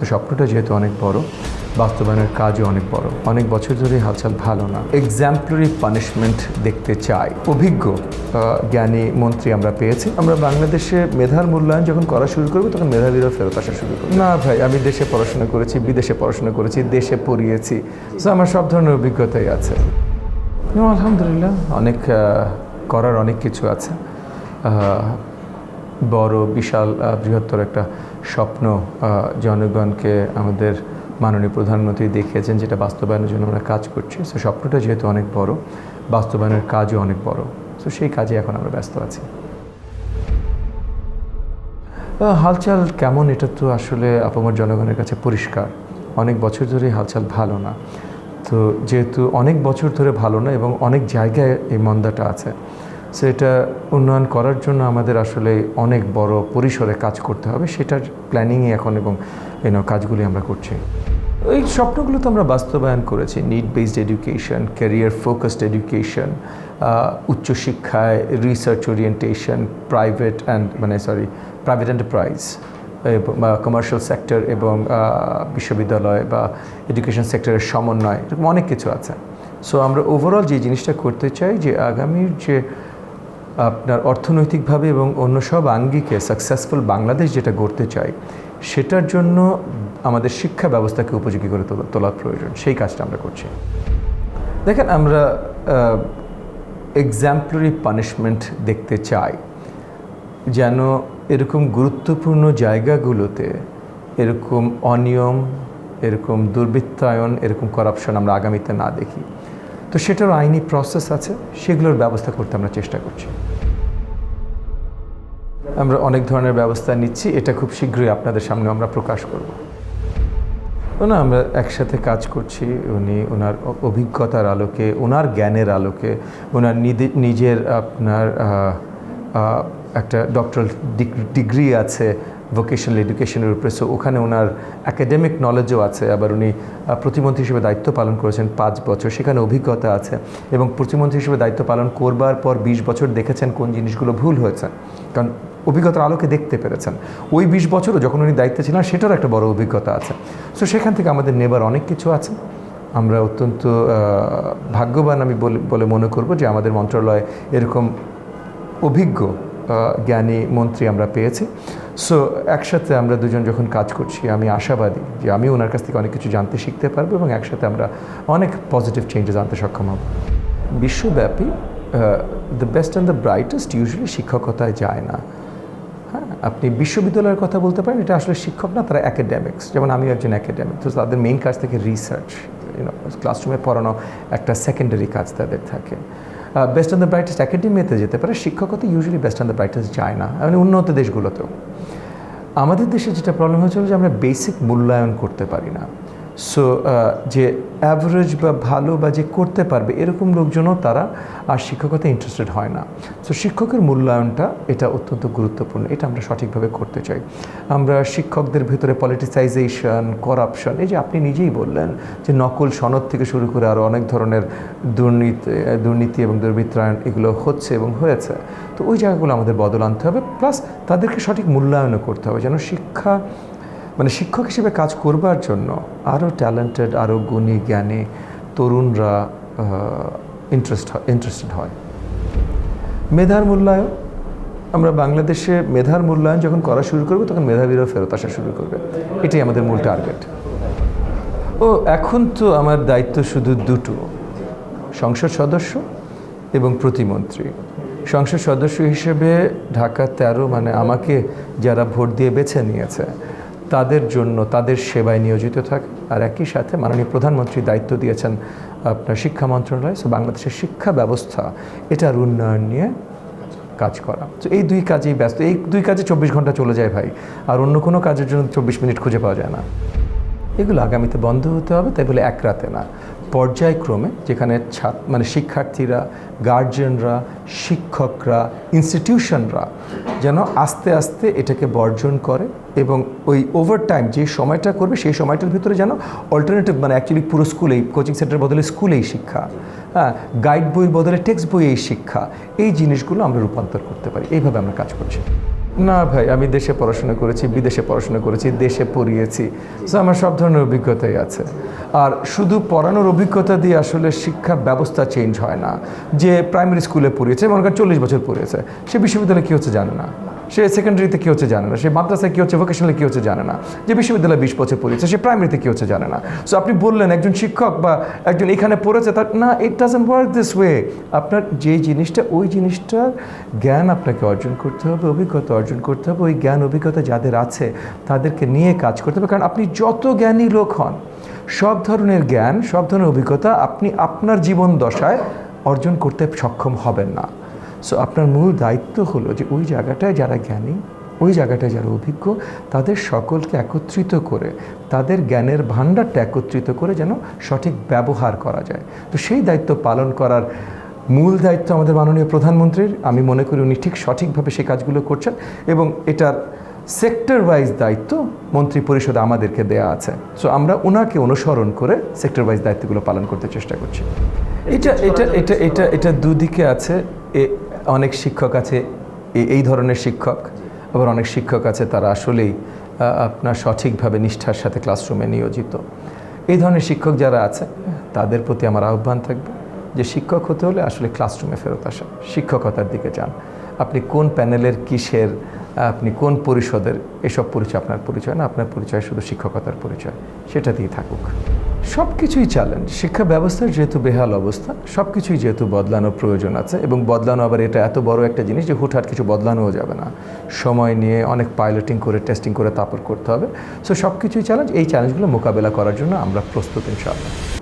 স্বপ্নটা যেহেতু অনেক বড়, বাস্তবায়নের কাজও অনেক বড়। অনেক বছর ধরে হালচাল ভালো না। এক্সাম্পলারি পানিশমেন্ট দেখতে চাই। অভিজ্ঞ জ্ঞানী মন্ত্রী আমরা পেয়েছি। আমরা বাংলাদেশে মেধার মূল্যায়ন যখন করা শুরু করবো তখন মেধাবীরাও ফেরত আসা শুরু করবো। না ভাই, আমি দেশে পড়াশোনা করেছি, বিদেশে পড়াশোনা করেছি, দেশে পড়িয়েছি, সো আমার সব ধরনের অভিজ্ঞতাই আছে। আলহামদুলিল্লাহ, অনেক করার অনেক কিছু আছে। বড় বিশাল বৃহত্তর একটা স্বপ্ন জনগণকে আমাদের মাননীয় প্রধানমন্ত্রী দেখিয়েছেন, যেটা বাস্তবায়নের জন্য আমরা কাজ করছি। সো স্বপ্নটা যেহেতু অনেক বড়, বাস্তবায়নের কাজও অনেক বড়, সো সেই কাজে এখন আমরা ব্যস্ত আছি। হালচাল কেমন এটা তো আসলে আপামর জনগণের কাছে পরিষ্কার। অনেক বছর ধরে হালচাল ভালো না। তো যেহেতু অনেক বছর ধরে ভালো না এবং অনেক জায়গায় এই মন্দাটা আছে, সো এটা উন্নয়ন করার জন্য আমাদের আসলে অনেক বড় পরিসরে কাজ করতে হবে। সেটার প্ল্যানিংই এখন এবং কাজগুলি আমরা করছি। এই স্বপ্নগুলো তো আমরা বাস্তবায়ন করেছি। Need based education, career focused education, উচ্চশিক্ষায় রিসার্চ ওরিয়েন্টেশন, প্রাইভেট এন্টারপ্রাইজ বা কমার্শিয়াল সেক্টর এবং বিশ্ববিদ্যালয় বা এডুকেশন সেক্টরের সমন্বয়, এরকম অনেক কিছু আছে। সো আমরা ওভারঅল যে জিনিসটা করতে চাই, যে আগামীর যে আপনার অর্থনৈতিকভাবে এবং অন্য সব আঙ্গিকে সাকসেসফুল বাংলাদেশ যেটা গড়তে চাই, সেটার জন্য আমাদের শিক্ষা ব্যবস্থাকে উপযোগী করে তোলার প্রয়োজন। সেই কাজটা আমরা করছি। দেখেন, আমরা এক্সাম্পলারি পানিশমেন্ট দেখতে চাই, যেন এরকম গুরুত্বপূর্ণ জায়গাগুলোতে এরকম অনিয়ম, এরকম দুর্বৃত্তায়ন, এরকম করাপশন আমরা আগামীতে না দেখি। তো সেটার আইনি প্রসেস আছে, সেগুলোর ব্যবস্থা করতে আমরা চেষ্টা করছি। আমরা অনেক ধরনের ব্যবস্থা নিচ্ছি, এটা খুব শীঘ্রই আপনাদের সামনে আমরা প্রকাশ করব। না, আমরা একসাথে কাজ করছি। উনি ওনার অভিজ্ঞতার আলোকে, ওনার জ্ঞানের আলোকে, ওনার নিজের আপনার একটা ডক্টরাল ডিগ্রি আছে ভোকেশনাল এডুকেশনের উপরে, সো ওখানে ওনার অ্যাকাডেমিক নলেজও আছে। আবার উনি প্রতিমন্ত্রী হিসেবে দায়িত্ব পালন করেছেন 5 বছর, সেখানে অভিজ্ঞতা আছে। এবং প্রতিমন্ত্রী হিসেবে দায়িত্ব পালন করবার পর 20 বছর দেখেছেন কোন জিনিসগুলো ভুল হয়েছে, কারণ অভিজ্ঞতার আলোকে দেখতে পেরেছেন। ওই 20 বছরও যখন উনি দায়িত্বে ছিলেন, সেটারও একটা বড় অভিজ্ঞতা আছে। সো সেখান থেকে আমাদের নেবার অনেক কিছু আছে। আমরা অত্যন্ত ভাগ্যবান আমি বলে মনে করব যে আমাদের মন্ত্রণালয়ে এরকম অভিজ্ঞ জ্ঞানী মন্ত্রী আমরা পেয়েছি। সো একসাথে আমরা দুজন যখন কাজ করছি, আমি আশাবাদী যে আমি ওনার কাছ থেকে অনেক কিছু জানতে শিখতে পারবো এবং একসাথে আমরা অনেক পজিটিভ চেঞ্জেস আনতে সক্ষম হব। বিশ্বব্যাপী the best and the brightest usually শিক্ষকতায় যায় না। হ্যাঁ, আপনি বিশ্ববিদ্যালয়ের কথা বলতে পারেন, এটা আসলে শিক্ষক না, তারা অ্যাকাডেমিক্স। যেমন আমিও একজন অ্যাকাডেমিক, তো তাদের মেইন কাজ থেকে রিসার্চ, ক্লাসরুমে পড়ানো একটা সেকেন্ডারি কাজ তাদের থাকে। বেস্ট অ্যান্ড দ্য ব্রাইটেস্ট একাডেমিতে যেতে পারে, শিক্ষকতা usually best and the brightest যায় না, মানে উন্নত দেশগুলোতেও। আমাদের দেশে যেটা প্রবলেম হয়েছিল যে আমরা বেসিক মূল্যায়ন করতে পারি না। সো যে অ্যাভারেজ বা ভালো বা যে করতে পারবে এরকম লোকজনও তারা আর শিক্ষকতা ইন্টারেস্টেড হয় না। সো শিক্ষকের মূল্যায়নটা এটা অত্যন্ত গুরুত্বপূর্ণ, এটা আমরা সঠিকভাবে করতে চাই। আমরা শিক্ষকদের ভিতরে পলিটিসাইজেশন, করাপশন, এই যে আপনি নিজেই বললেন যে নকল সনদ থেকে শুরু করে আরও অনেক ধরনের দুর্নীতি এবং দুর্বৃত্তায়ন এগুলো হচ্ছে এবং হয়েছে। তো ওই জায়গাগুলো আমাদের বদল আনতে হবে, প্লাস তাদেরকে সঠিক মূল্যায়নও করতে হবে, যেন শিক্ষক হিসেবে কাজ করবার জন্য আরও ট্যালেন্টেড, আরও গুণী জ্ঞানী তরুণরা ইন্টারেস্টেড হয়। মেধার মূল্যায়ন, আমরা বাংলাদেশে মেধার মূল্যায়ন যখন করা শুরু করবো তখন মেধাবীরাও ফেরত আসা শুরু করবে, এটাই আমাদের মূল টার্গেট। এখন তো আমার দায়িত্ব শুধু দুটো, সংসদ সদস্য এবং প্রতিমন্ত্রী। সংসদ সদস্য হিসেবে ঢাকা 13 মানে আমাকে যারা ভোট দিয়ে বেছে নিয়েছে তাদের জন্য, তাদের সেবায় নিয়োজিত থাকে। আর একই সাথে মাননীয় প্রধানমন্ত্রী দায়িত্ব দিয়েছেন আপনার শিক্ষা মন্ত্রণালয়, সো বাংলাদেশের শিক্ষা ব্যবস্থা এটার উন্নয়ন নিয়ে কাজ করা। তো এই দুই কাজেই ব্যস্ত। এই দুই কাজে 24 ঘন্টা চলে যায় ভাই, আর অন্য কোনো কাজের জন্য 24 মিনিট খুঁজে পাওয়া যায় না। এগুলো আগামীতে বন্ধ হতে হবে, তাই বলে এক রাতে না, পর্যায়ক্রমে, যেখানে শিক্ষার্থীরা, গার্জিয়ানরা, শিক্ষকরা, ইনস্টিটিউশনরা যেন আস্তে আস্তে এটাকে বর্জন করে এবং ওই ওভারটাইম যে সময়টা করবে সেই সময়টার ভিতরে যেন অল্টারনেটিভ, অ্যাকচুয়ালি পুরো স্কুলেই, কোচিং সেন্টারের বদলে স্কুলেই শিক্ষা, হ্যাঁ, গাইড বইয়ের বদলে টেক্সট বইয়েই শিক্ষা, এই জিনিসগুলো আমরা রূপান্তর করতে পারি। এইভাবে আমরা কাজ করছি। না ভাই, আমি দেশে পড়াশোনা করেছি, বিদেশে পড়াশোনা করেছি, দেশে পড়িয়েছি, সো আমার সব ধরনের অভিজ্ঞতাই আছে। আর শুধু পড়ানোর অভিজ্ঞতা দিয়ে আসলে শিক্ষা ব্যবস্থা চেঞ্জ হয় না। যে প্রাইমারি স্কুলে পড়িয়েছে, মনে করেন 40 বছর পড়িয়েছে, সে বিশ্ববিদ্যালয়ে কী হচ্ছে জানে না, সে সেকেন্ডারিতে কী হচ্ছে জানে না, সে মাদ্রাসায় কী হচ্ছে, ভোকেশনালে কী হচ্ছে জানে না। যে বিশ্ববিদ্যালয়ে 20 বছর পড়িয়েছে, সে প্রাইমারিতে কী হচ্ছে জানে না। সো আপনি বললেন একজন শিক্ষক বা একজন এখানে পড়েছে, তার না, it doesn't work this way. আপনার যেই জিনিসটা, ওই জিনিসটার জ্ঞান আপনাকে অর্জন করতে হবে, অভিজ্ঞতা অর্জন করতে হবে। ওই জ্ঞান অভিজ্ঞতা যাদের আছে তাদেরকে নিয়ে কাজ করতে হবে। কারণ আপনি যত জ্ঞানী লোক হন, সব ধরনের জ্ঞান, সব ধরনের অভিজ্ঞতা আপনি আপনার জীবন দশায় অর্জন করতে সক্ষম হবেন না। সো আপনার মূল দায়িত্ব হলো যে ওই জায়গাটায় যারা জ্ঞানী, ওই জায়গাটায় যারা অভিজ্ঞ, তাদের সকলকে একত্রিত করে, তাদের জ্ঞানের ভাণ্ডারটা একত্রিত করে যেন সঠিক ব্যবহার করা যায়। তো সেই দায়িত্ব পালন করার মূল দায়িত্ব আমাদের মাননীয় প্রধানমন্ত্রীর। আমি মনে করি উনি ঠিক সঠিকভাবে সেই কাজগুলো করছেন এবং এটার সেক্টর ওয়াইজ দায়িত্ব মন্ত্রী পরিষদে আমাদেরকে দেয়া আছে। সো আমরা ওনাকে অনুসরণ করে সেক্টর ওয়াইজ দায়িত্বগুলো পালন করতে চেষ্টা করছি। এটা এটা এটা এটা এটা দুদিকে আছে। অনেক শিক্ষক আছে এই ধরনের শিক্ষক, আবার অনেক শিক্ষক আছে তারা আসলেই আপনার সঠিকভাবে নিষ্ঠার সাথে ক্লাসরুমে নিয়োজিত। এই ধরনের শিক্ষক যারা আছে তাদের প্রতি আমার আহ্বান থাকবে যে শিক্ষক হতে হলে আসলে ক্লাসরুমে ফেরত আসা, শিক্ষকতার দিকে যান। আপনি কোন প্যানেলের কিসের, আপনি কোন পরিষদের, এসব পরিচয় আপনার পরিচয় না। আপনার পরিচয় শুধু শিক্ষকতার পরিচয়, সেটা দিয়ে থাকুক। সব কিছুই চ্যালেঞ্জ। শিক্ষা ব্যবস্থার যেহেতু বেহাল অবস্থা, সব কিছুই যেহেতু বদলানোর প্রয়োজন আছে এবং বদলানো আবার এটা এত বড় একটা জিনিস যে হুটহাট কিছু বদলানোও যাবে না। সময় নিয়ে অনেক পাইলটিং করে, টেস্টিং করে তারপর করতে হবে। সো সব কিছুই চ্যালেঞ্জ। এই চ্যালেঞ্জগুলো মোকাবেলা করার জন্য আমরা প্রস্তুত ইনশাআল্লাহ।